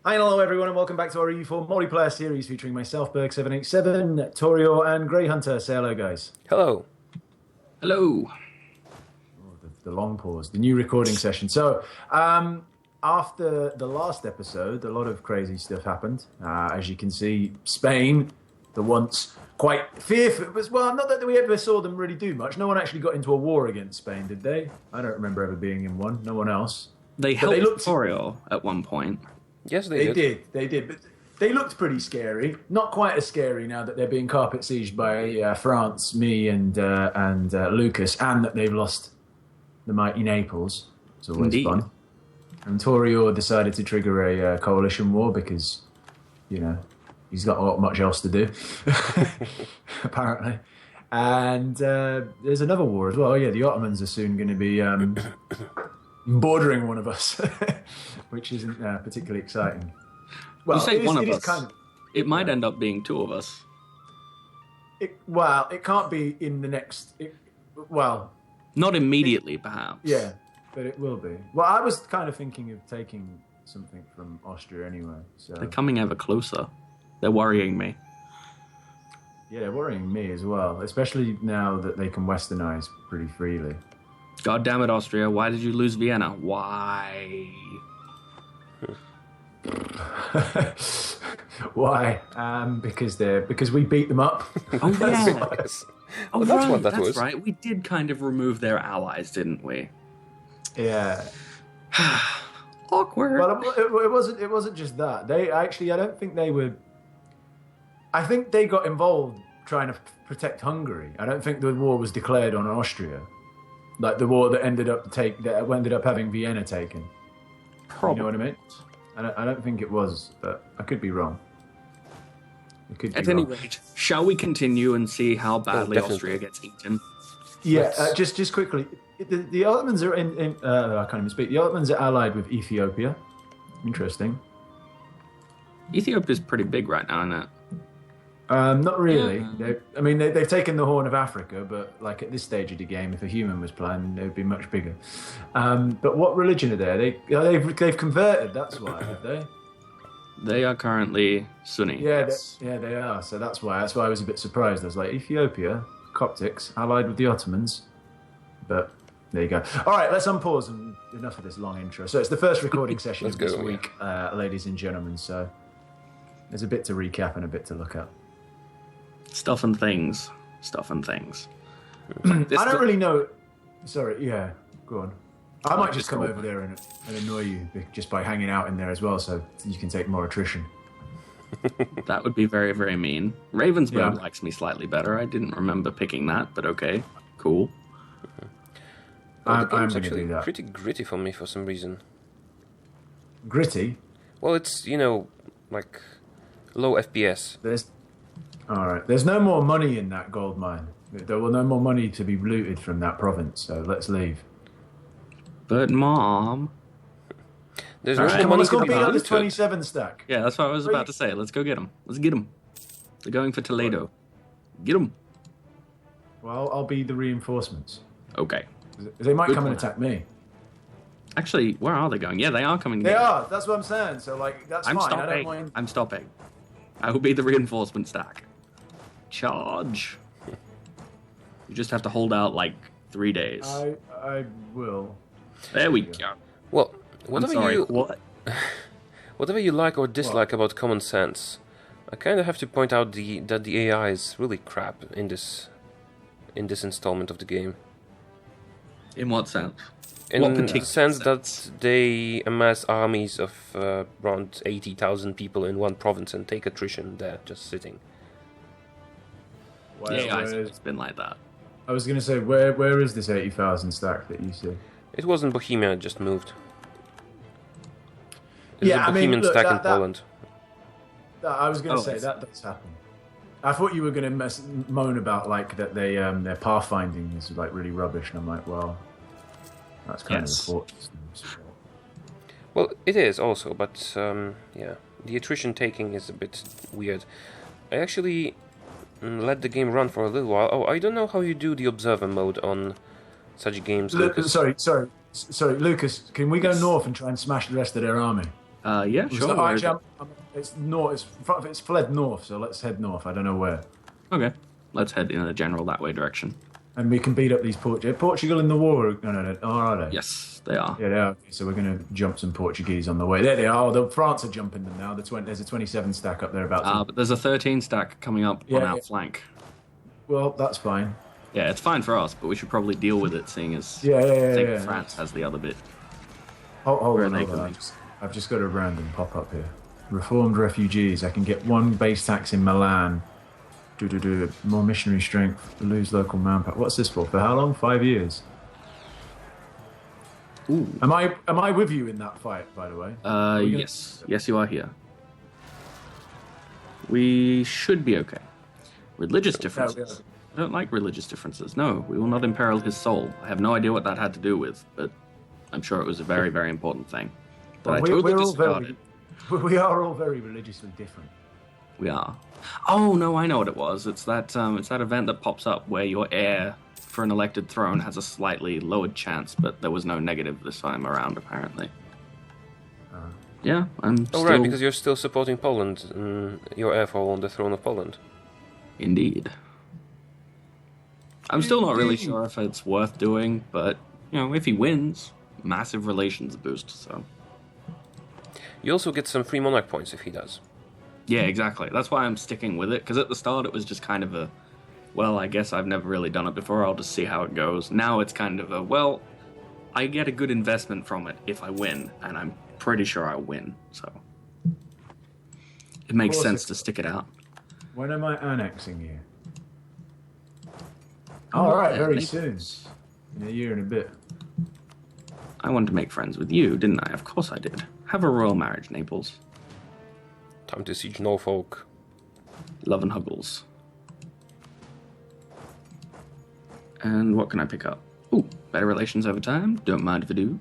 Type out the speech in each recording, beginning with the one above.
Hi, and hello everyone, and welcome back to our EU4 multiplayer series featuring myself, Berg787, Taureor, and GreyHunter. Say hello, guys. Hello. Hello. Oh, the long pause, the new recording session. So, after the last episode, a lot of crazy stuff happened. As you can see, Spain, the once quite fearful, well, not that we ever saw them really do much. No one actually got into a war against Spain, did they? I don't remember ever being in one. No one else. They But helped Taureor at one point. Yes, They did, but they looked pretty scary. Not quite as scary now that they're being carpet sieged by France, me, and Lucas, and that they've lost the mighty Naples. It's always Indeed. fun. And Taureor decided to trigger a coalition war because, you know, he's got not much else to do, apparently. And there's another war as well. Oh, yeah, the Ottomans are soon going to be bordering one of us, which isn't particularly exciting. Well, You say it is- one of it is us. kind of. It might end up being two of us. It can't be in the next. Not immediately, perhaps. Yeah, but it will be. Well, I was kind of thinking of taking something from Austria anyway. So They're coming ever closer. They're worrying me. yeah, they're worrying me as well, especially now that they can westernize pretty freely. God damn it, Austria. Why did you lose Vienna? Why? Why? Because we beat them up. Oh, yeah. Yes. Oh, Well, that's right. what that That's was. right. We did kind of remove their allies, didn't we? Yeah. Awkward. Well, it wasn't just that. They actually, I don't think they were. I think they got involved trying to protect Hungary. I don't think the war was declared on Austria, like the war that ended up having Vienna taken. Probably. You know what I mean? I don't think it was, but I could be wrong. It could be At any wrong. rate, shall we continue and see how badly definitely. Austria gets eaten? Yeah, Let's- just quickly. The Ottomans are I can't even speak. The Ottomans are allied with Ethiopia. Interesting. Ethiopia's pretty big right now, isn't it? Not really. Yeah. They've taken the Horn of Africa, but like at this stage of the game, if a human was playing, they'd be much bigger. But what religion are they? They've converted. That's why, have they? They are currently Sunni. Yeah, they are. So that's why. That's why I was a bit surprised. I was like, Ethiopia, Coptics, allied with the Ottomans. But there you go. All right, let's unpause and enough of this long intro. So it's the first recording session Let's of this go, week, ladies and gentlemen. So there's a bit to recap and a bit to look at. Stuff and things. Stuff and things. I don't really know. Sorry, yeah, go on. I might just come go. over there and annoy you just by hanging out in there as well, so you can take more attrition. That would be very, very mean. Ravensburg Yeah. likes me slightly better. I didn't remember picking that, but okay. Cool. Well, I'm the game's going to actually do that. pretty gritty for me for some reason. Gritty. Well, it's, like low FPS. All right. There's no more money in that gold mine. There will no more money to be looted from that province. So let's leave. But Mom... There's All no right, more Come on, money let's to go be beat up looted. this 27 stack. Yeah, that's what I was about to say. Let's go get them. Let's get them. They're going for Toledo. Get them. Well, I'll be the reinforcements. Okay. They might Good come and plan. attack me. Actually, where are they going? Yeah, they are coming. They together. are. That's what I'm saying. So, like, that's I'm fine. I don't stopping. mind. I'm stopping. I will be the reinforcement stack. Charge. You just have to hold out like 3 days. I will. There we go. Well, I'm whatever sorry. you What? whatever you like or dislike about common sense, I kind of have to point out that the AI is really crap in this installment of the game. In what sense? In What the particular sense sense? that they amass armies of around 80,000 people in one province and take attrition there, just sitting. Where- Yeah, where- it's been like that. I was going to say, where is this 80,000 stack that you see? It wasn't Bohemia, it just moved. There's Yeah, a I mean, Bohemian look, stack in that- Poland. I was going to say it's- that does happen. I thought you were going to moan about like that their pathfinding is like really rubbish, and I'm like, well, that's kind Yes. of the fort systems. Well, it is also, but yeah, the attrition taking is a bit weird. I actually let the game run for a little while. Oh, I don't know how you do the observer mode on such games, Lucas. Sorry, Lucas. Can we go north and try and smash the rest of their army? Yeah, sure. Actually, it's north. It's fled north, so let's head north. I don't know where. Okay, let's head in a general that way direction. And we can beat up these Portugal in the war. No. Oh, are they? Yes, they are. Yeah, they are. So we're going to jump some Portuguese on the way. There they are. Oh, France are jumping them now. There's a 27 stack up there about. But there's a 13 stack coming up on our flank. Well, that's fine. Yeah, it's fine for us, but we should probably deal with it, seeing as France has the other bit. Hold on. I've just got a random pop up here. Reformed refugees. I can get 1 base tax in Milan. More missionary strength. Lose local manpower. What's this for? For how long? 5 years. Ooh. Am I with you in that fight? By the way. Yes, you are here. We should be okay. Religious differences. I don't like religious differences. No, we will not imperil his soul. I have no idea what that had to do with, but I'm sure it was a very, very important thing. But I totally disregarded. We are all very religiously different. We are. Oh no, I know what it was. It's that event that pops up where your heir for an elected throne has a slightly lowered chance, but there was no negative this time around, apparently. Yeah, I'm still... right, because you're still supporting Poland, and your heir fall on the throne of Poland. Indeed. I'm still not really sure if it's worth doing, but, if he wins, massive relations boost, so... You also get some free monarch points if he does. Yeah, exactly. That's why I'm sticking with it, because at the start it was just kind of a, well, I guess I've never really done it before, I'll just see how it goes. Now it's kind of a, well, I get a good investment from it if I win, and I'm pretty sure I'll win, so... It makes sense to stick it out. When am I annexing you? All right, very soon. In a year and a bit. I wanted to make friends with you, didn't I? Of course I did. Have a royal marriage, Naples. Time to siege Norfolk. Love and Huggles. And what can I pick up? Ooh, better relations over time. Don't mind if I do.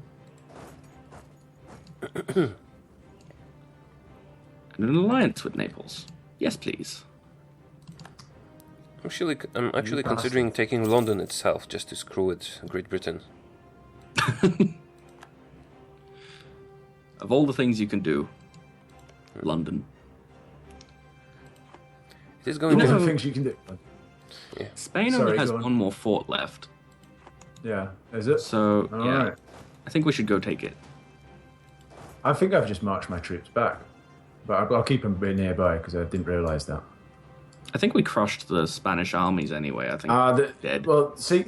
And an alliance with Naples. Yes, please. I'm actually considering taking London itself just to screw with Great Britain. Of all the things you can do, London. It is going to things you can do. Yeah. Spain only has one more fort left. Yeah, is it? So, right. I think we should go take it. I think I've just marched my troops back. But I'll keep them nearby because I didn't realise that. I think we crushed the Spanish armies anyway. I think dead. Well, see.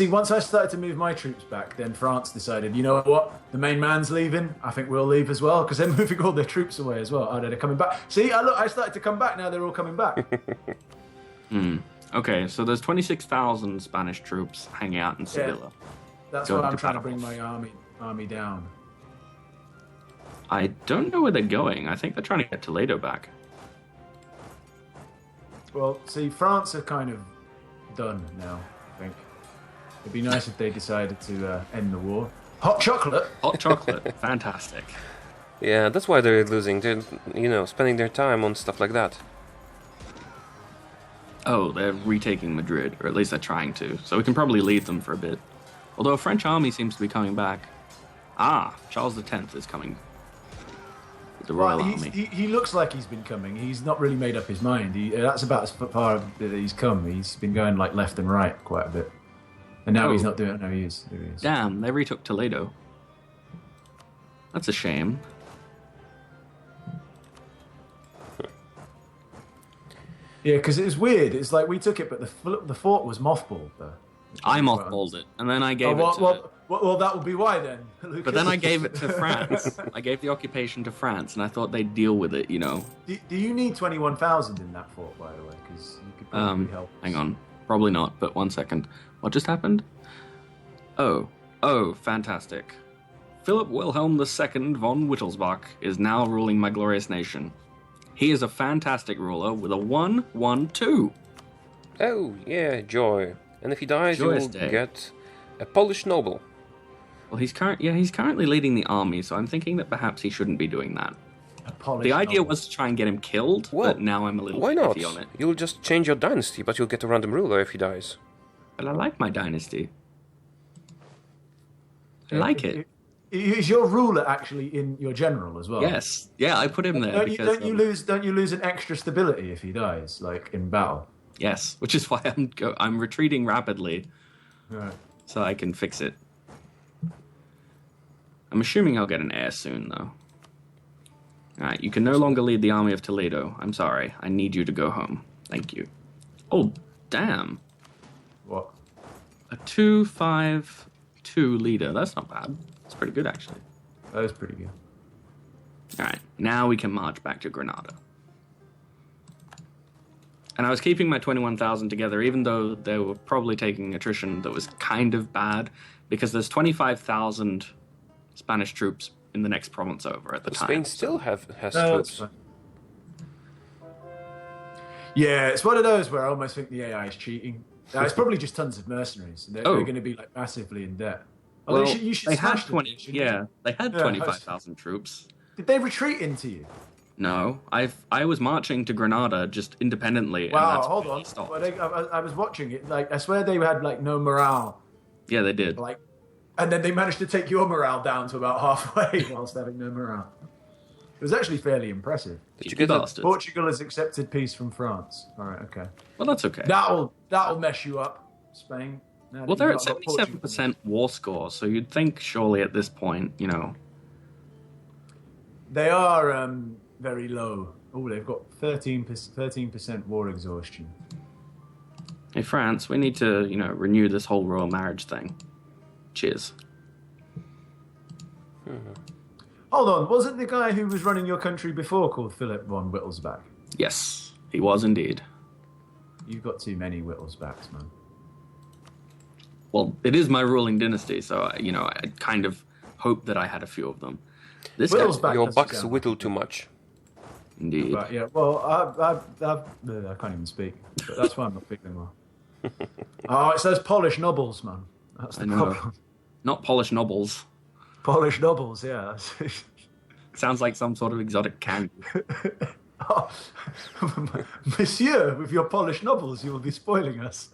Once I started to move my troops back, then France decided, you know what? The main man's leaving. I think we'll leave as well because they're moving all their troops away as well. Oh, they're coming back. See, I started to come back. Now they're all coming back. Okay, so there's 26,000 Spanish troops hanging out in Sevilla. Yeah, that's why I'm trying to bring my army down. I don't know where they're going. I think they're trying to get Toledo back. Well, see, France are kind of done now, I think. It'd be nice if they decided to end the war. Hot chocolate? Hot chocolate. Fantastic. Yeah, that's why they're losing. They're, spending their time on stuff like that. Oh, they're retaking Madrid, or at least they're trying to. So we can probably leave them for a bit. Although a French army seems to be coming back. Charles X is coming. The Royal Army. He looks like he's been coming. He's not really made up his mind. That's about as far as he's come. He's been going like left and right quite a bit. And now he's not doing it. No, he is. Damn, they retook Toledo. That's a shame. Yeah, because it was weird. It's like we took it, but the fort was mothballed, though. I mothballed it, and then I gave it to... Well, that would be why then. Lucas. But then I gave it to France. I gave the occupation to France, and I thought they'd deal with it, Do you need 21,000 in that fort, by the way? Because you could probably help us. Hang on. Probably not, but 1 second. What just happened? Oh, fantastic. Philip Wilhelm II von Wittelsbach is now ruling my glorious nation. He is a fantastic ruler with a 1-1-2. Oh, yeah, joy. And if he dies, Joyous you will day. get a Polish noble. Well, he's currently leading the army, so I'm thinking that perhaps he shouldn't be doing that. The idea was to try and get him killed, but now I'm a little iffy on it. You'll just change your dynasty, but you'll get a random ruler if he dies. But I like my dynasty. I like it. Is your ruler actually in your general as well? Yes. Yeah, I put him there Don't you lose an extra stability if he dies, like in battle? Yes, which is why I'm retreating rapidly, Right. so I can fix it. I'm assuming I'll get an heir soon, though. Alright, you can no longer lead the army of Toledo. I'm sorry. I need you to go home. Thank you. Oh, damn. What? A 2-5-2 leader. That's not bad. That's pretty good, actually. That was pretty good. Alright, now we can march back to Granada. And I was keeping my 21,000 together, even though they were probably taking attrition that was kind of bad, because there's 25,000 Spanish troops in the next province over at the time. Spain still has No, troops. that's fine. Yeah, it's one of those where I almost think the AI is cheating. It's probably just tons of mercenaries. They're going to be like massively in debt. Well, you should they had smash them, shouldn't you? they had 25,000 troops. Did they retreat into you? No, I was marching to Granada just independently. Wow, and that's hold where on. they stopped. Well, I was watching it. Like, I swear they had like no morale. Yeah, they did. Like, and then they managed to take your morale down to about halfway whilst having no morale. It was actually fairly impressive. Did you get that? bastards. Portugal has accepted peace from France. All right, okay. Well, that's okay. That'll mess you up, Spain. Now that Well, they're you've at not got Portugal. 77% war score, so you'd think surely at this point, They are very low. Oh, they've got 13% war exhaustion. hey, France, we need to, renew this whole royal marriage thing. Cheers. Hold on, wasn't the guy who was running your country before called Philip von Wittelsbach? Yes, he was indeed. You've got too many Wittelsbachs, man. Well, it is my ruling dynasty, so, I kind of hope that I had a few of them. This guy, Wittelsbach Your doesn't bucks sound whittle too much. indeed. But yeah, well, I can't even speak. But that's why I'm not picking them up. Oh, it says Polish nobles, man. That's the I know. problem. Not Polish nobles. Polish nobles, yeah. Sounds like some sort of exotic candy. Oh, Monsieur, with your Polish nobles, you will be spoiling us.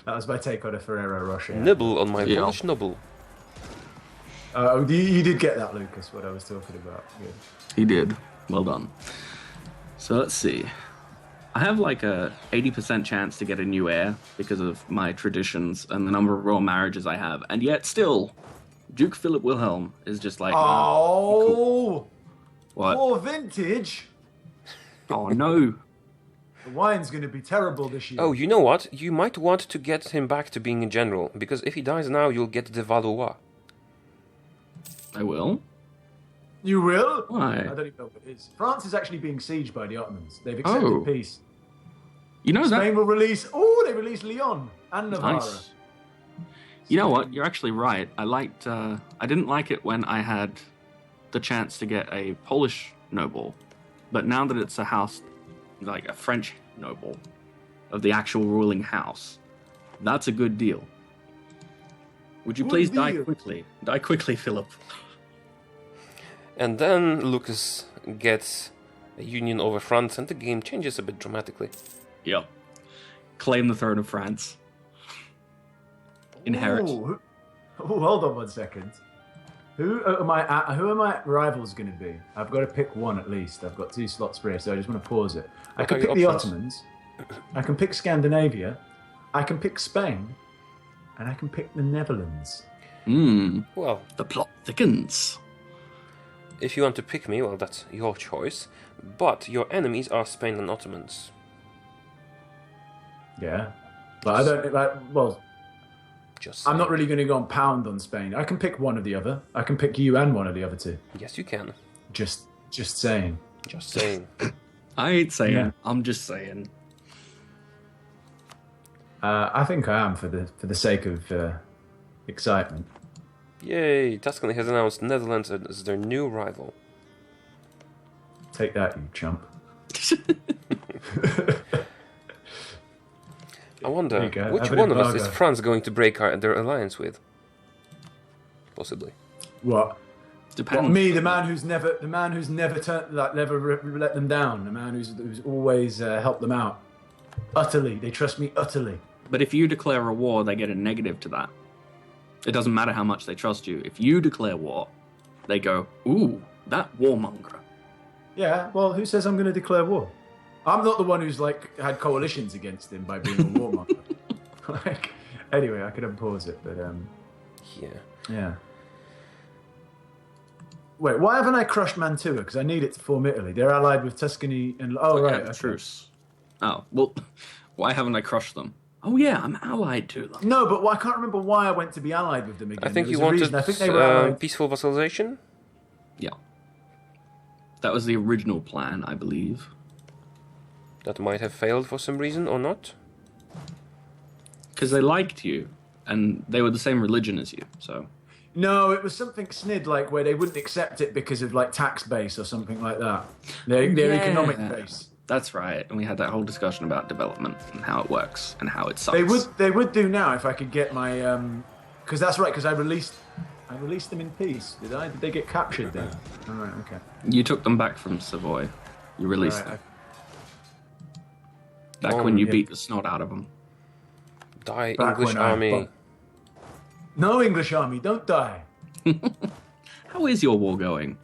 That was my take on a Ferrero Rocher. Nibble on my Yeah. Polish noble. You did get that, Lucas, what I was talking about. Good. He did. Well done. So let's see. I have like a 80% chance to get a new heir because of my traditions and the number of royal marriages I have. And yet still, Duke Philip Wilhelm is just like... Oh! What? Poor vintage! Oh, no. The wine's going to be terrible this year. Oh, you know what? You might want to get him back to being a general, because if he dies now, you'll get the Valois. I will. You will? Why? I don't even know what it is. France is actually being sieged by the Ottomans. They've accepted peace. You know Spain that... will release... Oh, they released Lyon and Navarra. Nice. You know what? You're actually right. I didn't like it when I had the chance to get a Polish noble. But now that it's a house, like a French noble, of the actual ruling house, that's a good deal. Would you Good please die deal. quickly? Die quickly, Philip. And then Lucas gets a union over France, and the game changes a bit dramatically. Yep. Claim the throne of France. Inherit. Oh, hold on 1 second. Who are my rivals going to be? I've got to pick one at least. I've got 2 slots free, so I just want to pause it. I What can are pick your the options? Ottomans. I can pick Scandinavia. I can pick Spain. And I can pick the Netherlands. Well, The plot thickens. if you want to pick me, well, that's your choice. But your enemies are Spain and Ottomans. Yeah. But I don't... well, Just I'm not saying. really going to go on pound on Spain. I can pick one or the other. I can pick you and one of the other 2. Yes, you can. Just saying. Just saying. I ain't saying. Yeah. I'm just saying. I think I am for the sake of excitement. Yay! Tuscany has announced Netherlands as their new rival. Take that, you chump. I wonder, There you go. which Have an one of us is embargo. France going to break their alliance with? Possibly. What? Depends. What, me, the man who's never turned, like, never let them down, the man who's always helped them out. Utterly, they trust me utterly. But if you declare a war, they get a negative to that. It doesn't matter how much they trust you. If you declare war, they go, ooh, that warmonger. Yeah, well, who says I'm going to declare war? I'm not the one who's like had coalitions against him by being a warmonger. Like, anyway, I could unpause it, but yeah. Wait, why haven't I crushed Mantua? Because I need it to form Italy. They're allied with Tuscany and right, a truce. Oh well, why haven't I crushed them? Oh yeah, I'm allied to them. No, but I can't remember why I went to be allied with them again. I think you wanted I think they were peaceful vassalization. Yeah, that was the original plan, I believe. That might have failed for some reason or not. Because they liked you, and they were the same religion as you, so... No, it was something snid, like, where they wouldn't accept it because of, like, tax base or something like that. Their economic base. That's right, and we had that whole discussion about development and how it works and how it sucks. They would do now if I could get my... Because that's right, because I released them in peace, did I? Did they get captured then? All right, okay. You took them back from Savoy. You released them. Back when you beat the snot out of them. Die, English army. No, English army, don't die. How is your war going?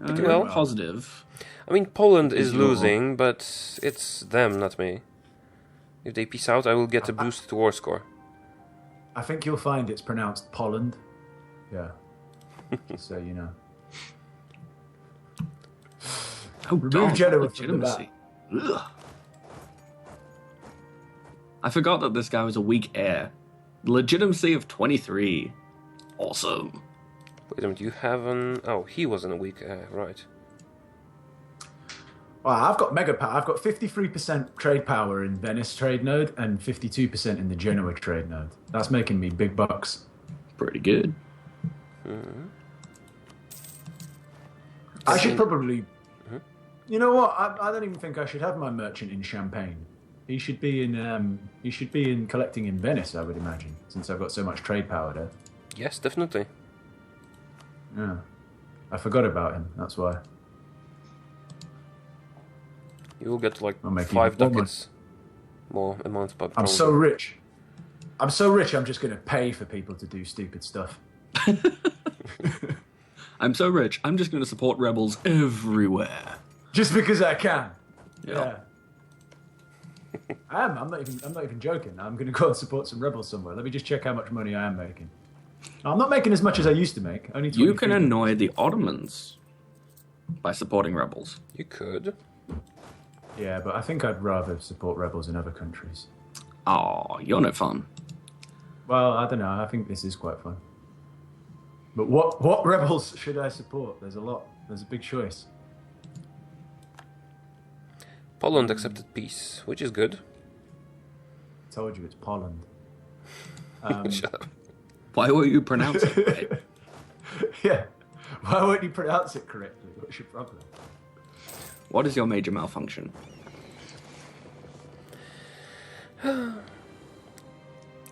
Pretty well. Positive. I mean, Poland is losing, but it's them, not me. If they peace out, I will get a boosted war score. I think you'll find it's pronounced Poland. Yeah. So you know. Remove Genoa from the bat. I forgot that this guy was a weak heir. Legitimacy of 23. Awesome. Wait a minute, you have an... Oh, he wasn't a weak heir, right. Well, I've got mega power. I've got 53% trade power in Venice trade node and 52% in the Genoa trade node. That's making me big bucks. Pretty good. Mm-hmm. I should probably... Mm-hmm. You know what? I don't even think I should have my merchant in Champagne. He should be in collecting in Venice, I would imagine, since I've got so much trade power there. Yes, definitely. Yeah. I forgot about him, that's why. You will get like 5 ducats more a month, but I'm so rich. I'm just going to pay for people to do stupid stuff. I'm so rich, I'm just going to support rebels everywhere. Just because I can. Yep. Yeah. I am. I'm not even joking. I'm going to go and support some rebels somewhere. Let me just check how much money I am making. I'm not making as much as I used to make. Only you can annoy the Ottomans by supporting rebels. You could. Yeah, but I think I'd rather support rebels in other countries. Oh, you're no fun. Well, I don't know. I think this is quite fun. But what rebels should I support? There's a lot. There's a big choice. Poland accepted peace, which is good. I told you it's Poland. Shut up. Why won't you pronounce it right? Yeah. Why won't you pronounce it correctly? What's your problem? What is your major malfunction?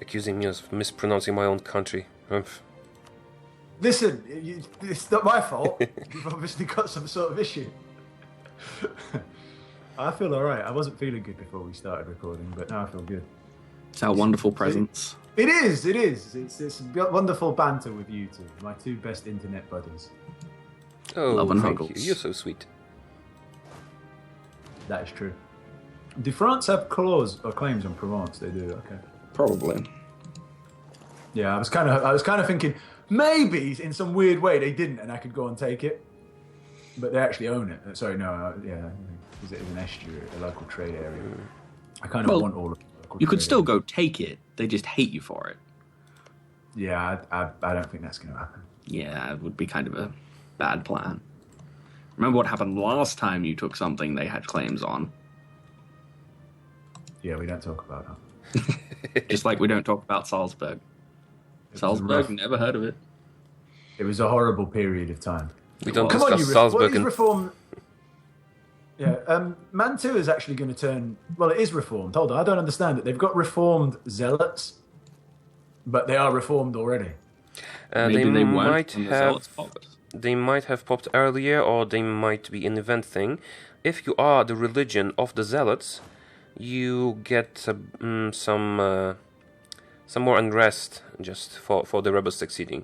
Accusing me of mispronouncing my own country. Listen, it's not my fault. You've obviously got some sort of issue. I feel all right. I wasn't feeling good before we started recording, but now I feel good. It's our wonderful presence. It is. It's wonderful banter with you two, my two best internet buddies. Oh, Love and thank you. huggles. You're so sweet. That is true. Do France have claws or claims on Provence? They do. Okay. Probably. Yeah, I was kind of thinking maybe in some weird way they didn't, and I could go and take it, but they actually own it. Sorry, no, yeah, because it is an estuary, a local trade area. I kind of want all of it. You could still go take it. They just hate you for it. Yeah, I don't think that's going to happen. Yeah, it would be kind of a bad plan. Remember what happened last time you took something they had claims on? Yeah, we don't talk about that. Just like we don't talk about Salzburg. Salzburg, never heard of it. It was a horrible period of time. We don't discuss Salzburg. What is reform? Yeah, Mantua is actually going to turn... Well, it is reformed. Hold on, I don't understand it. They've got reformed zealots, but they are reformed already. They might have popped earlier, or they might be an event thing. If you are the religion of the zealots, you get some some more unrest just for the rebels succeeding,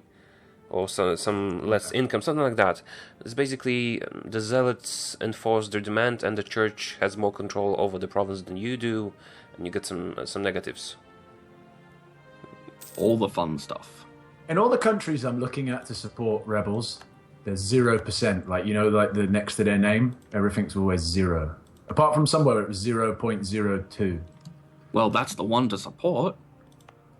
or some less income, something like that. It's basically the zealots enforce their demand, and the church has more control over the province than you do, and you get some negatives. All the fun stuff. In all the countries I'm looking at to support rebels, there's 0%. Like, like the next to their name, everything's always 0. Apart from somewhere it was 0.02. Well, that's the one to support.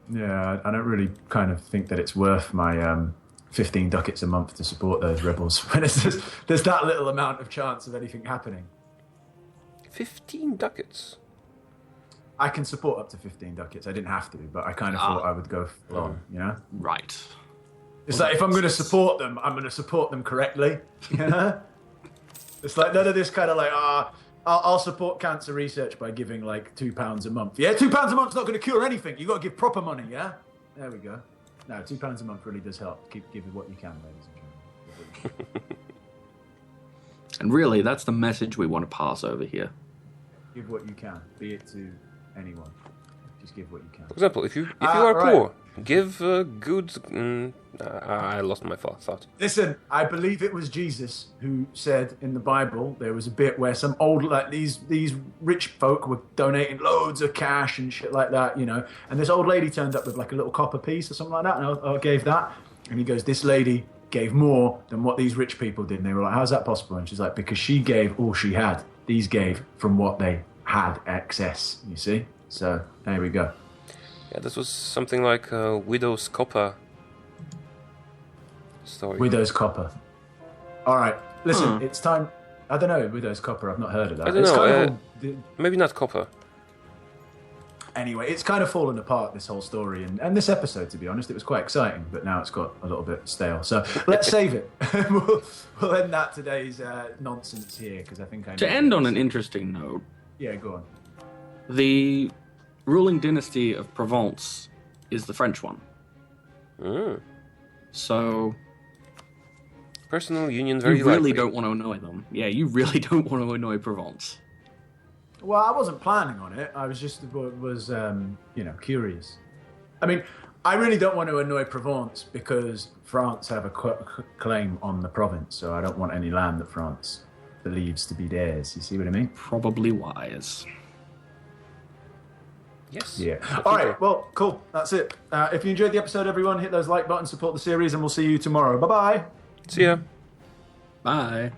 Yeah, I don't really kind of think that it's worth my 15 ducats a month to support those rebels when there's that little amount of chance of anything happening. 15 ducats? I can support up to 15 ducats. I didn't have to, but I kind of thought I would go full on, Right. It's like, if I'm going to support them, I'm going to support them correctly, It's like none of this kind of like, I'll support cancer research by giving like £2 a month. Yeah, £2 a month's not going to cure anything. You've got to give proper money, yeah? There we go. No, £2 a month really does help. Keep giving what you can, ladies and gentlemen. And really, that's the message we want to pass over here. Give what you can, be it to anyone. Just give what you can. For example, if you are poor, give good... I lost my thought. Listen, I believe it was Jesus who said in the Bible there was a bit where some old, like these rich folk were donating loads of cash and shit like that, and this old lady turned up with like a little copper piece or something like that, and I gave that, and he goes, this lady gave more than what these rich people did, and they were like, how's that possible? And she's like, because she gave all she had. These gave from what they had excess, you see? So there we go. Yeah, this was something like widow's copper story. Widow's copper. All right, listen, it's time. I don't know, widow's copper. I've not heard of that. I don't know. Maybe not copper. Anyway, it's kind of fallen apart, this whole story, and this episode, to be honest. It was quite exciting, but now it's got a little bit stale. So let's save it. We'll end that today's nonsense here, because I think I know. To end on an interesting note. Yeah, go on. The ruling dynasty of Provence is the French one. So... personal union, very You really likely. don't want to annoy them. Yeah, you really don't want to annoy Provence. Well, I wasn't planning on it. I was just curious. I mean, I really don't want to annoy Provence because France have a claim on the province, so I don't want any land that France believes to be theirs. You see what I mean? Probably wise. Yes. Yeah. All right. Well, cool. That's it. If you enjoyed the episode, everyone, hit those like buttons, support the series, and we'll see you tomorrow. Bye-bye. See ya. Bye.